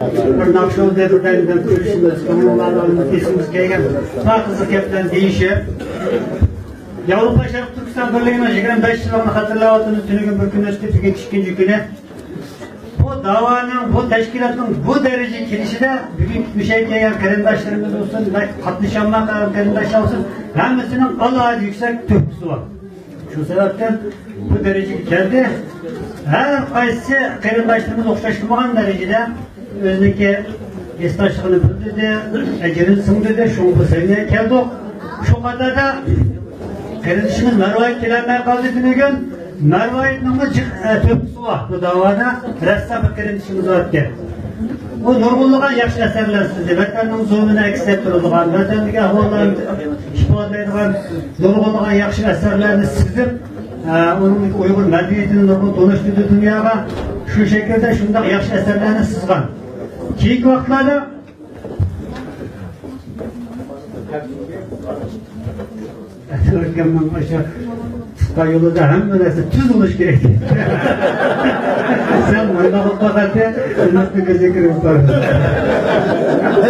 Bir Nakşivan'da buradan görüşümüz, onlarla kesimiz gelgen. Nakızı kepten değişir. Avrupa Şarkı Türkistan Birliği'ne 25 yılını hatırlavatınız. Tünükün bir gün ötü, tüken ikinci güne. Bu davanın, bu teşkilatın bu derece girişi de bugün bir şey gelgen karindaşlarımız olsun, katlaşanmak karindaş olsun. Hemesinin Allah'a yüksek tüpüsü var. Şu sebepten bu derece geldi. Her kayısı karindaşlarımız okşaştırmayan derecede özdeki istaşlığını bildirdi, ecerini sındırdı, şunu bu seviyeye geldik. Şu kadar da kardeşimiz Mervayet gelenler kaldı gün. Mervayet'in tüpüsü var bu davada. Ressam kardeşimiz var ki. Bu nurgulluğa yakşı eserler sizi. Vatanın zorluğuna eksettirildiğin, vatandaki ahvalların şifalı edilen nurgulluğa yakşı eserlerini sizip onun Uygur medeniyetinin nurgul donuşturduğu dünyaya şu şekilde şunda yakşı eserlerini sızgan. Keyik vaktlarda Türkiye'nin aşağı çıkta yolu da hem böylesi tüz oluş gerekti. Sen oynamak bakatı nasıl gözükürüm var.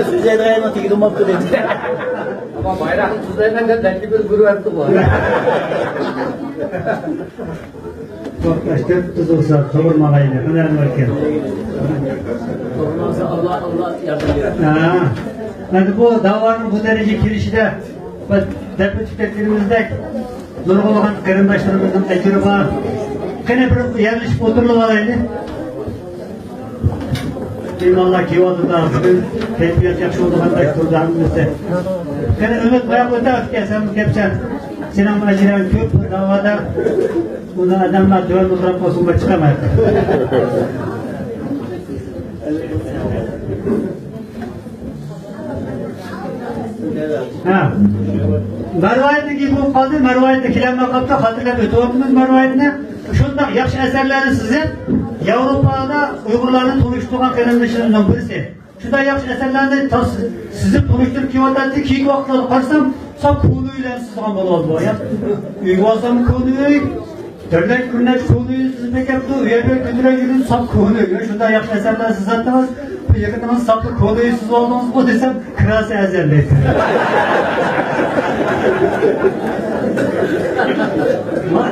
Size dayanma tekidim yaptı dedi. Ama bayrağın tuzlarından da belki bir guru yaptı bu. Çok tüz olsa kavurmalıydı. Önemli varken. Olmazsa Allah yardım eder. Yani bu davanın bu derece girişi de deputetlerimizde nurgulagan karindaşlarımızın ecri var. Kene bir yerleşip oturulup alaydı. İnanlar ki oldu da bugün tedbiyat yakşı olduğunda turdu hamimizde. Kene ümit bayağı öte ötkesen kepsen. Sinan Aciren köp davada bunu adamlar döven oturup olsun çıkamaydı. Mervayet'teki bu kaldı, Mervayet'tekiler makapta hatırlayıp ötüyorsunuz Mervayet'ine. Şunda yakşı eserleri sizin Avrupa'da Uygurlarla tanıştırgan karindaşlarından birisi. Şunda yakşı eserlerini sizi tanıştırıp ki vatandaşı ki vakitleri karsam sap konuyla sızgan bolu bu ya. Uygur'dan konuyu, dernek günler konuyu siz bekaptı, üyebek gündüre günün sap konuyu. Şunda yakşı eserleri siz attınız. Yakından saplı konuyu siz oldunuz mu desem kırası ezerleydi.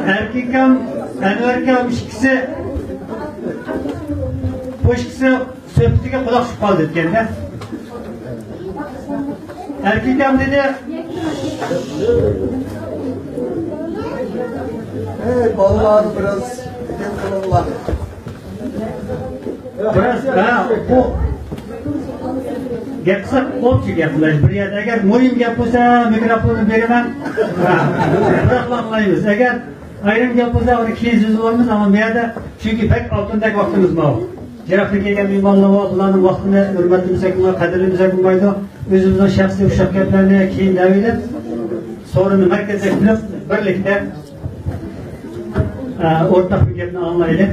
Erkekem, Enverkem ikisi bu ikisi söhbetine kulak şüphal dedi kendine. Erkekem dedi Evet, vallahi biraz kılınlar. biraz bu gapsa ko'pchilik gaplar. Bir yerda agar mo'yim gap bo'lsa mikrofonni beraman. Bırakmaymiz. Agar ayrim gap bo'lsa uni keyin so'zlaymiz, ammo bu yerda chunki pek oltindagi vaqtimiz bor. Jirafga kelgan mehmonlar bor, bularning vaqtini hurmatimiz qilmaydi, qadrimiz qilmaydi. O'zimizning shaxsiy o'sha gaplarni keyin davilib, so'rini markazga qilib, birlikda o'rtaq bir gapni anglaylik.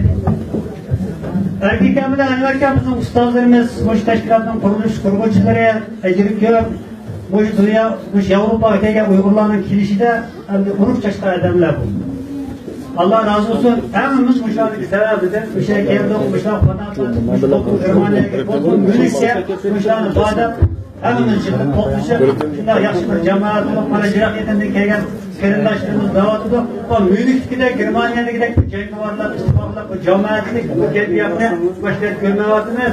Erkekamda Enverkamızın ustazlarımız, bu teşkilatın kuruluşçuları, ecri köp, bu dünya, bu Avrupa'ya Uygurların kilişi de kuruluş çeşitli adamlar bu. Allah razı olsun, hemimiz müşahede sebebidir. Bir şey geldi, müşahede fanatlar, müşahede Germaniye'ye geldi, Münih'e, müşahede Bağdat, hemimiz çıkıp toplaşıp, şimdi yakşı bir cemaat olup, manacırak yetinde gelgen karindaşlarımız davatıdır. O Münih'te, Germaniye'de gidek, cemaatlar, istifaklar, bu cemaatlik, bu gelbiyatını, başlayıp görmevatınız.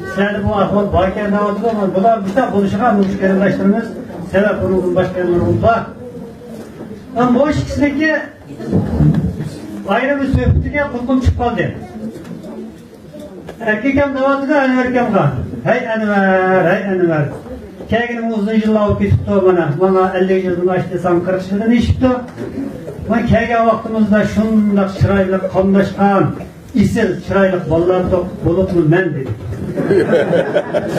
Sizler bu ahval bayken davatıdır ama bunlar bizden konuşan bu karindaşlarımız, sebep onun başkanlarımız var. Ama bu ikisindeki ayrı bir söhbetiga kulkum çıkmadı. Erkekem davatıda Enverkem kan. Hey Enver. Kegin uzun yıllar o kitipti bana 50 yılını açtısam 40 yılını işipti. Ben kegen vaktimizde şundak çıraylı kandaşkan, isil çıraylı ballarda bulup mu men dedim.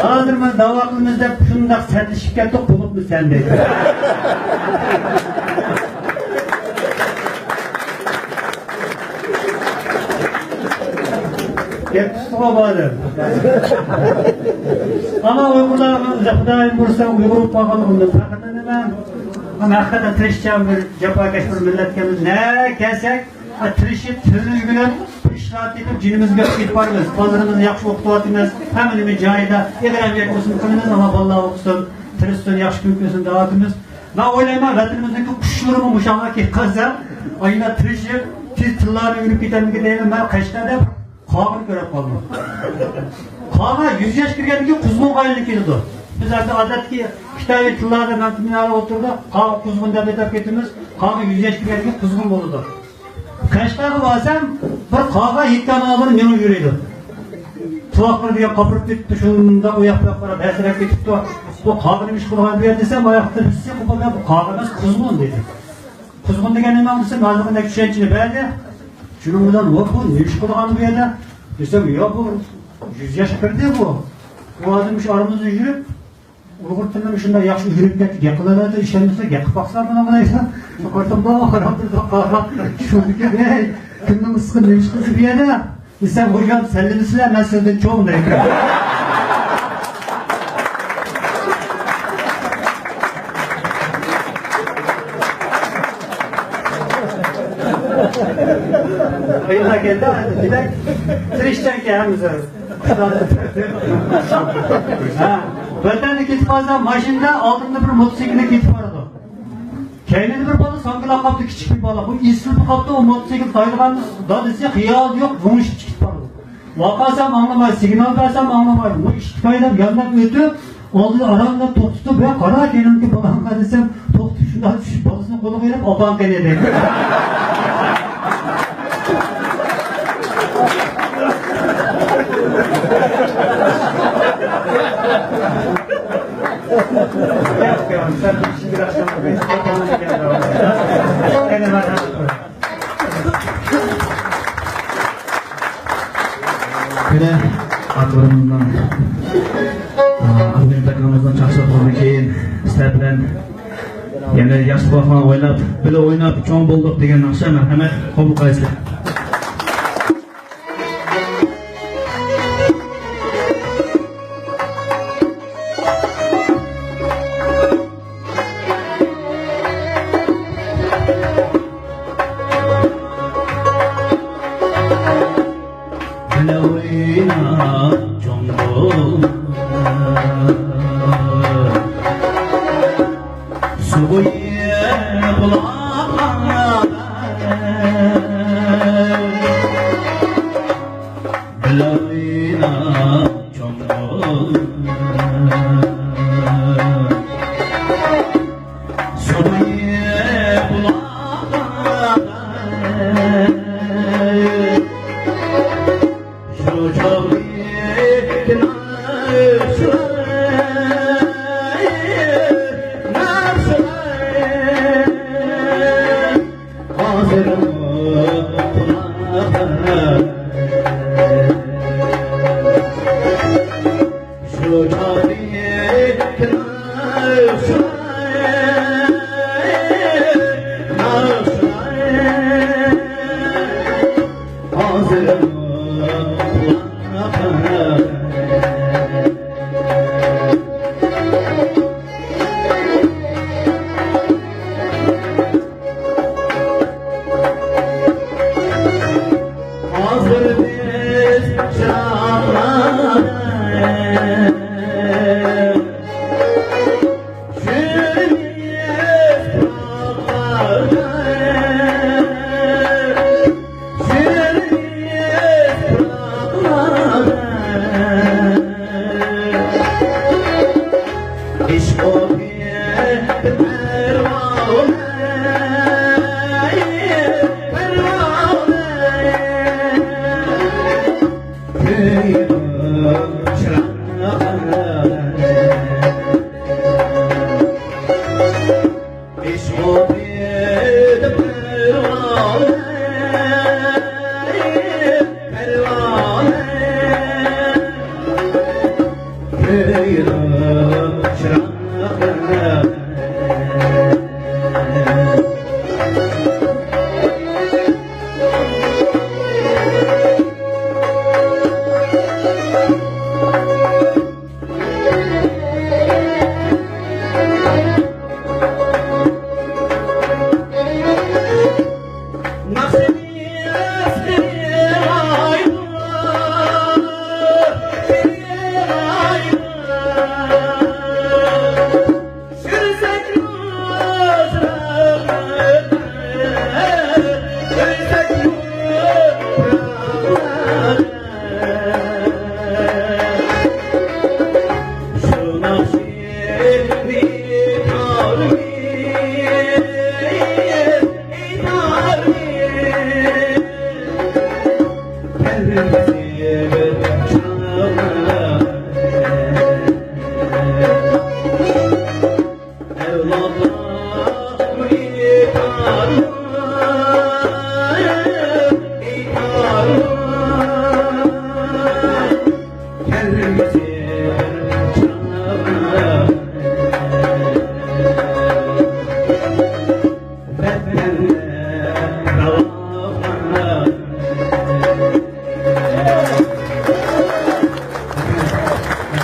Hazır ben davakımızda şundak sertleşip geldik bulup mu sen dedim. Yapıştıma bağlı. Ama Uygurlar'ın Zakıdayım bursa Uygur bağlılığında bırakın hemen. Ama hakikaten tırışacağım bir cephakaş bir milletkemiz ne kelsek, tırışıp tırını günün ishlab ketib, jinimizga ketib boramiz. Qoldirimizni yaxshi o'qityapmiz. Hamma joyida egaramga o'sin qilamiz, Alloh o'qisin, tirishsin, yaxshi kun ko'rsin da'vatimiz. Men o'ylayman, vatanimizdagi qushlarimi mushaga ketqazsa, oyna tirishib, tez tillarni yurib ketamiz deyman. Men Qashqarda qog'ini ko'rib qoldim. Qog'a 100 yosh kirgandan quzg'un qayilib keldi. Biz odatki Xitoy tillarida mantiqlarga o'tirdi, qog'a quzg'un deb aytib ketamiz. Qog'a 100 yosh kirgandan quzg'un bo'ldi. Qashqarga borsam, bir qog'a yetgan og'ir meni yuradi. Tuvoqlar degan qopirib ketdi, shunda u yoqqa qarab hasrat ketibdi. Bu qog'ini ish qilgan bu yer desam, oyoqda bizga qo'polgan bu qog'imiz quzg'un dedi. Quzg'un degan nima bo'lsa, hozirgidek tushunchini berdi. Shuning bilan bu ish qilgan bu yerda desam, yo'q bu 100 yosh kirdi bu. Bu odam ish oramizda yurib, Uyg'ur tilini shunday yaxshi yurib ketdi, qiladi, ishlamasa, gapib baqsa buni qilaysan. Qo'rqimda qarabda qarab, shunga ey, kimning isqin ish qilib bu yerda? Desam, o'ylab sallimisizlar, men sizdan cho'ng deyman. Oyunlar geldi, demek tirişten gelmiz. Benden de ketip alsam, maşında altında bir motosiklet ketip aradı. Kendini bir bala sankıla kaptı, küçük bir bala. Bu istilpi kaptı, o motosiklet kaydırandı. Da dese, hıyal yok, bunu işi ketip aradı. Vakasam anlamaydı, signal versem anlamaydı. Bu işi kaydıp, yandan ötü, oldu aramda toktutu, ben kara kendim ki balanka desem, toktu şundan düşüp, balasını kolu verip, o banka ne dedi. Böyle atlarımızdan, bugün takımımızdan çalıştığımızdan keyin sizler bilen yani yaşlı bakma oynab, böyle oynab çoğun bulduk degen akşam hemen kabul kılısızlar.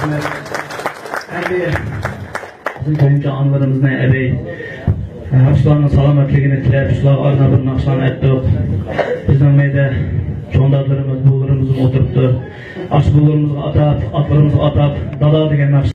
rahmet. Endi bizim koyunca anılarımızdan ebey Aşılarının salametliğini tilep, şular arına bir nakşan ettik. Bizden meyde çoğundadlarımız, buğularımızı oturttu. Aşı buğularımızı atap, atlarımızı atap, dada degen nakşan